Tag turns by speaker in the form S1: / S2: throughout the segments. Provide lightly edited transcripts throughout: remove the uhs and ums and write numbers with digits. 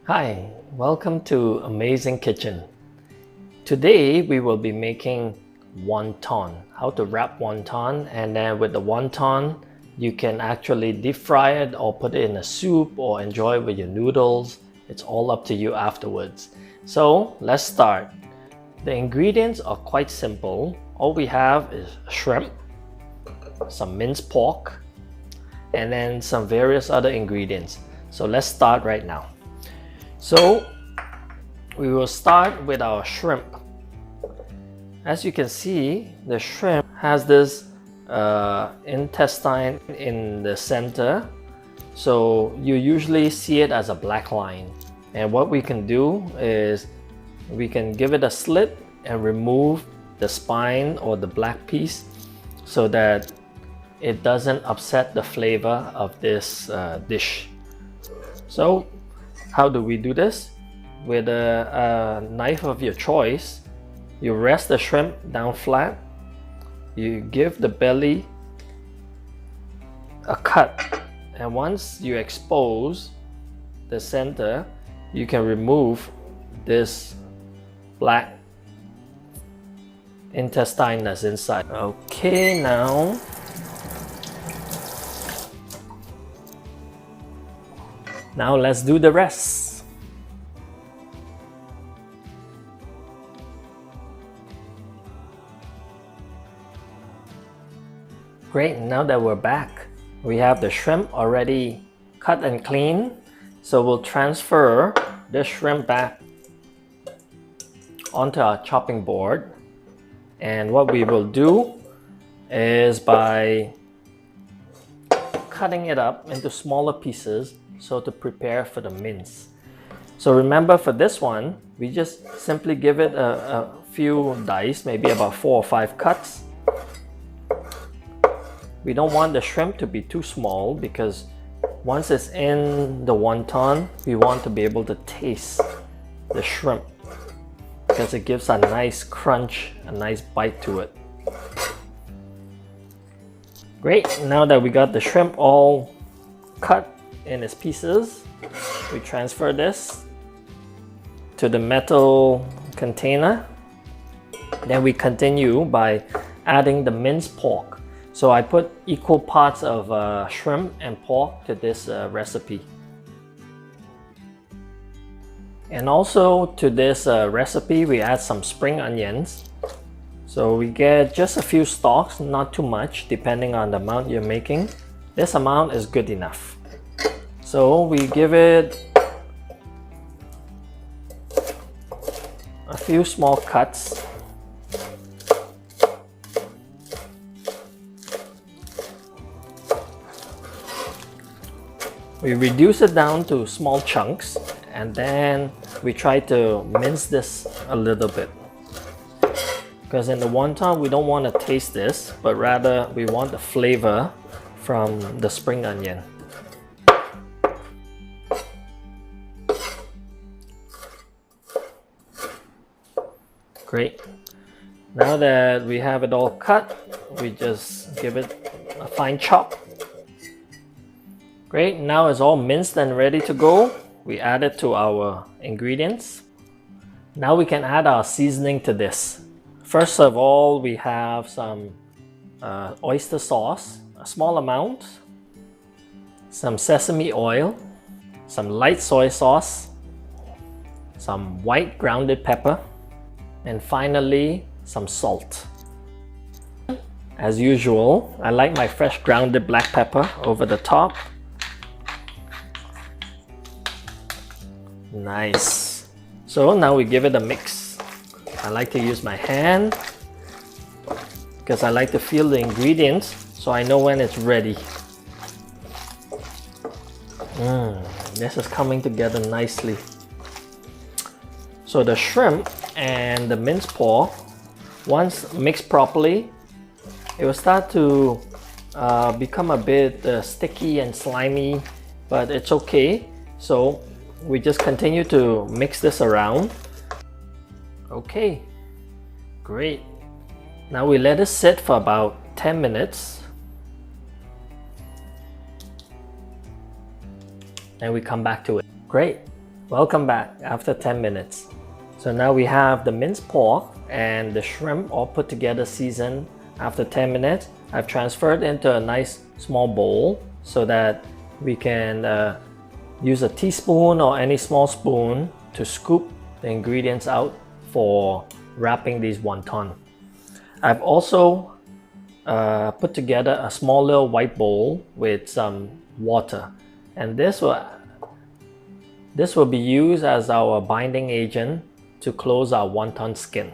S1: Hi, welcome to Amazing Kitchen. Today we will be making wonton. How to wrap wonton, and then with the wonton you can actually deep fry it or put it in a soup or enjoy it with your noodles. It's all up to you afterwards. So let's start. The ingredients are quite simple. All we have is shrimp, some minced pork, and then some various other ingredients. So let's start right now. So we will start with our shrimp. As you can see, the shrimp has this intestine in the center. So you usually see it as a black line. And what we can do is we can give it a slit and remove the spine or the black piece so that it doesn't upset the flavor of this dish. So how do we do this? With a knife of your choice, you rest the shrimp down flat, you give the belly a cut, and once you expose the center, you can remove this black intestine that's inside. Okay, now let's do the rest. Great, now that we're back, we have the shrimp already cut and clean. So we'll transfer the shrimp back onto our chopping board. And what we will do is by cutting it up into smaller pieces so to prepare for the mince. So remember, for this one, we just simply give it a few dice, maybe about 4 or 5 cuts. We don't want the shrimp to be too small because once it's in the wonton, we want to be able to taste the shrimp because it gives a nice crunch, a nice bite to it. Great, now that we got the shrimp all cut in its pieces, we transfer this to the metal container. Then we continue by adding the minced pork. So I put equal parts of shrimp and pork to this recipe. And also to this recipe, we add some spring onions. So we get just a few stalks, not too much, depending on the amount you're making. This amount is good enough. So we give it a few small cuts. We reduce it down to small chunks, and then we try to mince this a little bit. Because in the wonton, we don't want to taste this, but rather we want the flavor from the spring onion. Great. Now that we have it all cut, we just give it a fine chop. Great, now it's all minced and ready to go. We add it to our ingredients. Now we can add our seasoning to this. First of all, we have some oyster sauce, a small amount, some sesame oil, some light soy sauce, some white grounded pepper, and finally some salt. As usual, I like my fresh grounded black pepper over the top. Nice. So now we give it a mix. I like to use my hand because I like to feel the ingredients so I know when it's ready. This is coming together nicely. So the shrimp and the minced pork, once mixed properly, it will start to become a bit sticky and slimy, but it's okay. So we just continue to mix this around. Okay, great. Now we let it sit for about 10 minutes. And we come back to it. Great. Welcome back after 10 minutes. So now we have the minced pork and the shrimp all put together, seasoned. After 10 minutes, I've transferred into a nice small bowl so that we can use a teaspoon or any small spoon to scoop the ingredients out for wrapping these wonton. I've also put together a small little white bowl with some water, and this will be used as our binding agent to close our wonton skin.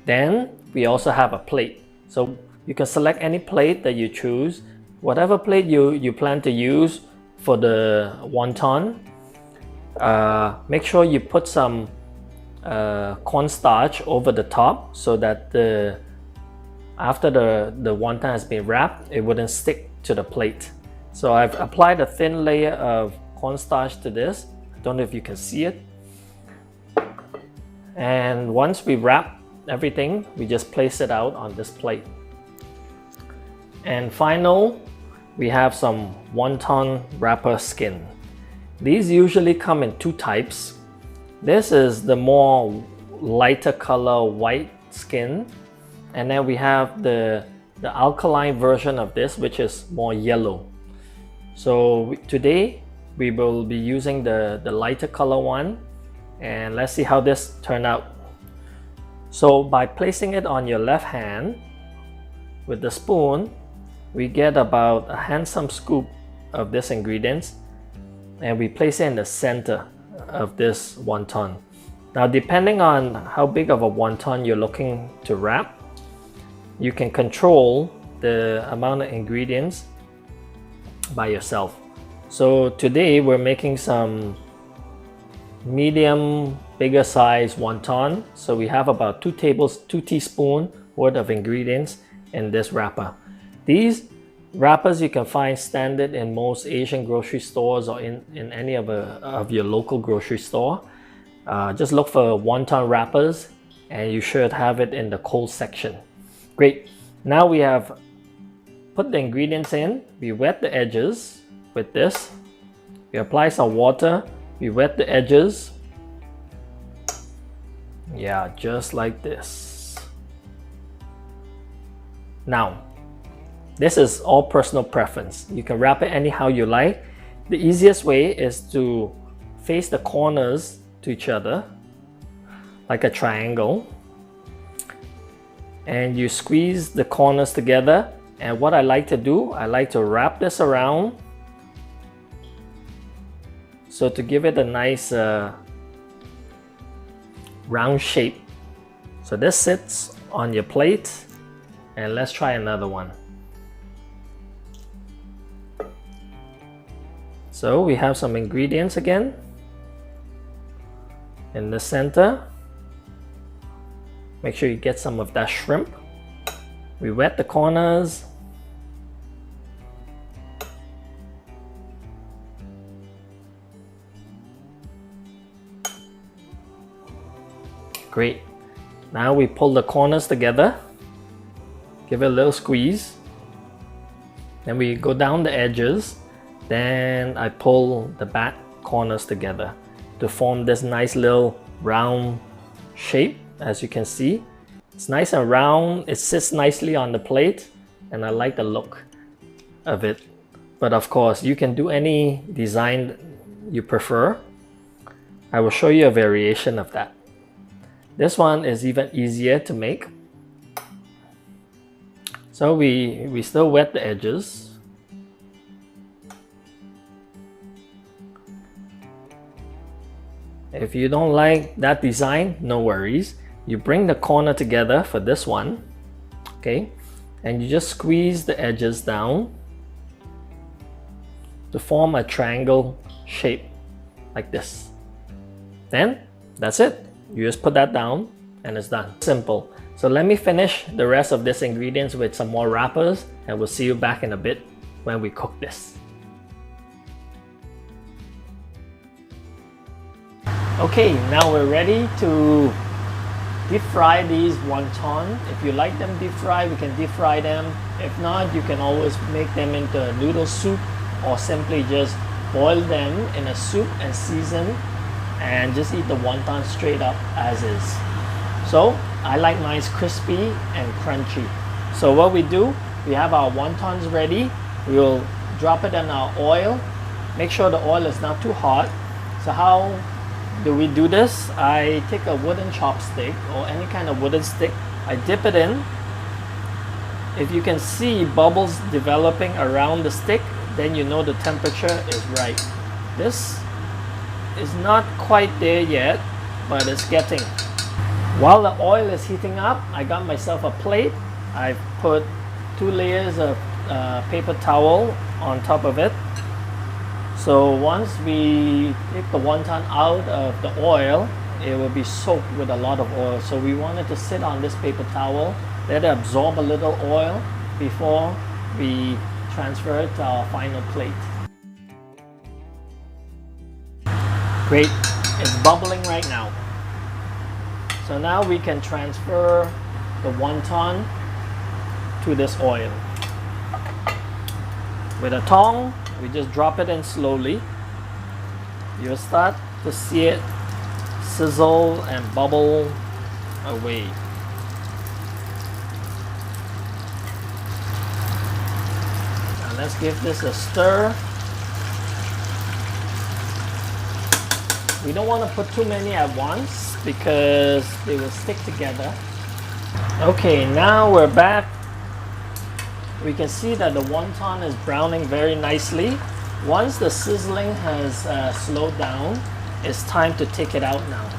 S1: Then we also have a plate, so you can select any plate that you choose, whatever plate you plan to use for the wonton. Make sure you put some cornstarch over the top so that after the wonton has been wrapped, it wouldn't stick to the plate. So I've applied a thin layer of cornstarch to this. Don't know if you can see it. And once we wrap everything, we just place it out on this plate. And final, we have some wonton wrapper skin. These usually come in two types. This is the more lighter color white skin, and then we have the alkaline version of this, which is more yellow. So today we will be using the lighter color one, and let's see how this turned out. So by placing it on your left hand with the spoon, we get about a handsome scoop of this ingredients, and we place it in the center of this wonton. Now, depending on how big of a wonton you're looking to wrap, you can control the amount of ingredients by yourself. So today we're making some medium, bigger size wonton. So we have about 2 teaspoons worth of ingredients in this wrapper. These wrappers you can find standard in most Asian grocery stores or in any of your local grocery store. Just look for wonton wrappers and you should have it in the cold section. Great. Now we have put the ingredients in. We wet the edges with this. We apply some water. We wet the edges. Yeah, just like this. Now, this is all personal preference. You can wrap it anyhow you like. The easiest way is to face the corners to each other like a triangle, and you squeeze the corners together. And what I like to do, I like to wrap this around so to give it a nice round shape. So this sits on your plate, and let's try another one. So we have some ingredients again in the center. Make sure you get some of that shrimp. We wet the corners. Great. Now we pull the corners together. Give it a little squeeze. Then we go down the edges. Then I pull the back corners together to form this nice little round shape. As you can see, it's nice and round. It sits nicely on the plate, and I like the look of it. But of course, you can do any design you prefer. I will show you a variation of that. This one is even easier to make. So we still wet the edges. If you don't like that design, no worries. You bring the corner together for this one, okay? And you just squeeze the edges down to form a triangle shape like this. Then that's it. You just put that down and it's done. Simple. So let me finish the rest of this ingredients with some more wrappers, and we'll see you back in a bit when we cook this. Okay, now we're ready to deep fry these wonton. If you like them deep fried, we can deep fry them. If not, you can always make them into a noodle soup or simply just boil them in a soup and season and just eat the wonton straight up as is. So I like mine crispy and crunchy. So what we do, we have our wontons ready. We will drop it in our oil. Make sure the oil is not too hot. So how do we do this? I take a wooden chopstick or any kind of wooden stick. I dip it in. If you can see bubbles developing around the stick, then you know the temperature is right. This is not quite there yet, but it's getting. While the oil is heating up, I got myself a plate. I've put 2 layers of paper towel on top of it. So once we take the wonton out of the oil, it will be soaked with a lot of oil. So we want it to sit on this paper towel, let it absorb a little oil before we transfer it to our final plate. Great, it's bubbling right now. So now we can transfer the wonton to this oil. With a tong, we just drop it in slowly. You'll start to see it sizzle and bubble away. Now let's give this a stir. We don't want to put too many at once because they will stick together. Okay, now we're back. We can see that the wonton is browning very nicely. Once the sizzling has slowed down, it's time to take it out now.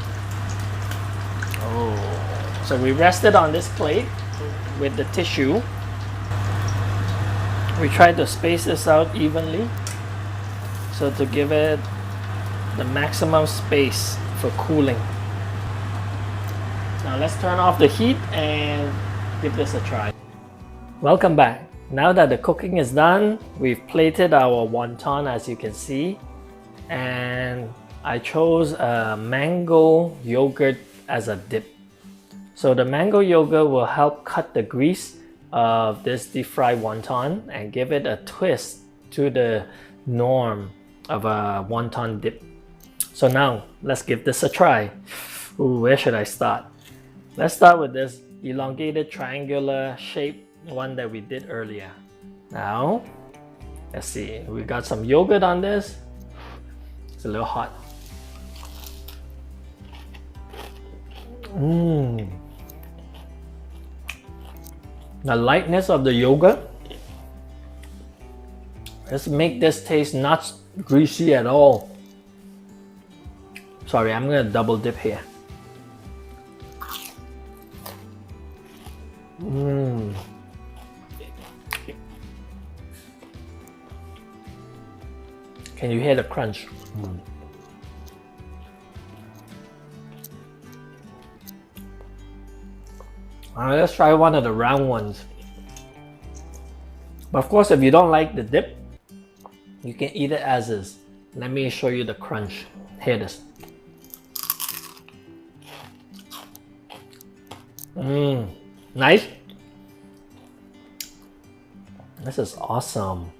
S1: Oh, so we rest it on this plate with the tissue. We try to space this out evenly so to give it the maximum space for cooling. Now let's turn off the heat and give this a try. Welcome back. Now that the cooking is done, we've plated our wonton as you can see, and I chose a mango yogurt as a dip. So the mango yogurt will help cut the grease of this deep fried wonton and give it a twist to the norm of a wonton dip. So now let's give this a try. Ooh, where should I start? Let's start with this elongated triangular shape one that we did earlier. Now let's see, we got some yogurt on this. It's a little hot. The lightness of the yogurt, let's make this taste not greasy at all. Sorry, I'm gonna double dip here. Can you hear the crunch? Alright, let's try one of the round ones. But of course, if you don't like the dip, you can eat it as is. Let me show you the crunch. Hear this. Nice. This is awesome.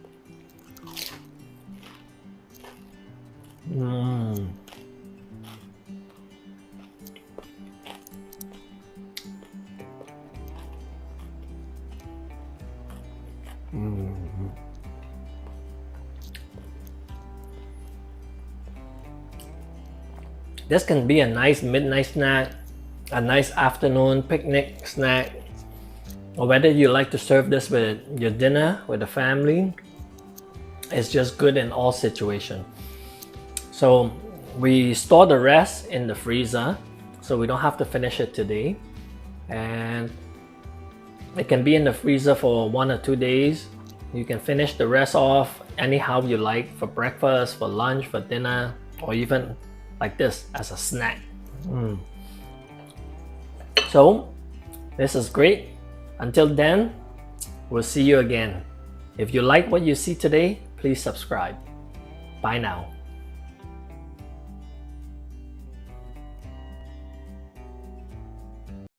S1: This can be a nice midnight snack, a nice afternoon picnic snack, or whether you like to serve this with your dinner with the family. It's just good in all situations. So we store the rest in the freezer so we don't have to finish it today, and it can be in the freezer for 1 or 2 days. You can finish the rest off anyhow you like, for breakfast, for lunch, for dinner, or even like this as a snack. So this is great. Until then, we'll see you again. If you like what you see today, please subscribe. Bye now.